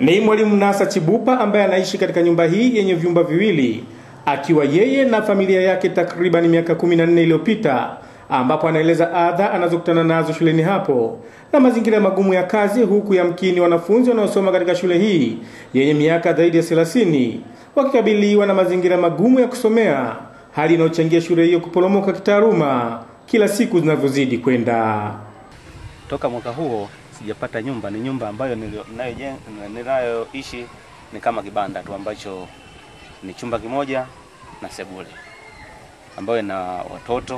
Ni mwalimu Nasa Chibupa ambaye anaishi katika nyumba hii yenye vyumba viwili, akiwa yeye na familia yake takriban miaka 14 iliyopita, ambapo anaeleza adha anazokutana nazo shuleni hapo na mazingira magumu ya kazi, huku yamkini wanafunzi wanaosoma katika shule hii yenye miaka zaidi ya 30 wakikabiliwa na mazingira magumu ya kusomea, hali inayochangia shule hiyo kuporomoka kitaaluma kila siku zinavyozidi kwenda. Toka mwaka huo sijapata nyumba. Ni nyumba ambayo ninayoishi ni kama kibanda tu ambacho ni chumba kimoja na sebule, ambayo na watoto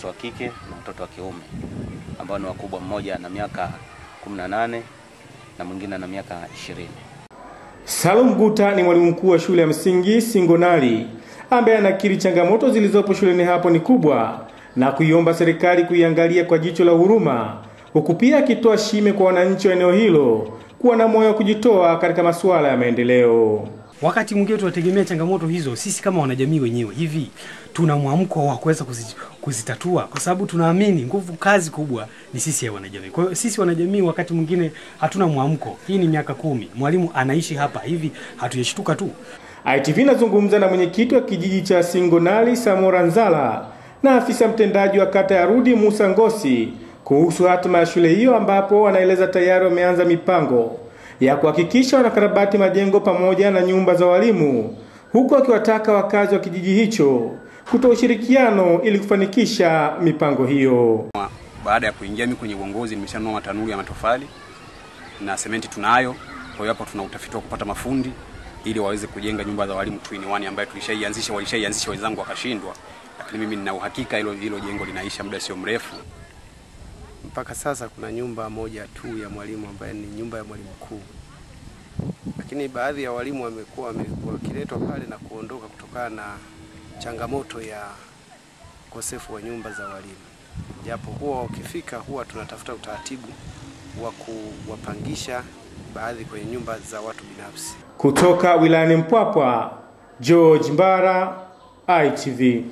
wa kike na watoto wa kiume ambao ni wakubwa, mmoja na miaka 18 na mwingine na miaka 20. Salum Guta ni mwalimu mkuu wa shule ya msingi Singonali ambaye anakiri changamoto zilizopo shuleni hapo ni kubwa na kuiomba serikali kuiangalia kwa jicho la huruma, huku pia akitoa shime kwa wananchi wa eneo hilo kuwa na moyo wa kujitoa katika masuala ya maendeleo. Wakati mwingine tunategemea changamoto hizo sisi kama wanajamii wenyewe, hivi tuna mwamko wa kuweza kuzitatua, kwa sababu tunaamini nguvu kazi kubwa ni sisi ya wanajamii. Kwa hiyo sisi wanajamii wakati mwingine hatuna mwamko. Hii ni miaka 10 mwalimu anaishi hapa, hivi hatuyashtuka tu. ITV nazungumza na mwenyekiti wa kijiji cha Singonali Samora Nzala na afisa mtendaji wa kata ya Rudi Musa Ngosi kuhusu hatima ya shule hiyo, ambapo wanaeleza tayari wameanza mipango ya kuhakikisha wanakarabati majengo pamoja na nyumba za walimu, huku akiwataka wakazi wa kijiji hicho kutoa ushirikiano ili kufanikisha mipango hiyo. Baada ya kuingia mimi kwenye uongozi, nimeshanunua matanuri ya matofali na sementi tunayo. Kwa hiyo hapo tuna utafiti wa kupata mafundi ili waweze kujenga nyumba za walimu 2 in 1 ambayo walishaianzisha wenzangu wakashindwa, lakini mimi nina uhakika hilo jengo linaisha muda sio mrefu. Mpaka sasa kuna nyumba moja tu ya mwalimu ambaye ni nyumba ya mwalimu mkuu, lakini baadhi ya walimu wamekuwa wakiletwa pale na kuondoka kutokana na changamoto ya ukosefu wa nyumba za walimu. Japo huwa ukifika huwa tunatafuta utaratibu wa kuwapangisha baadhi kwenye nyumba za watu binafsi. Kutoka wilayani Mpwapwa, George Mbara, ITV.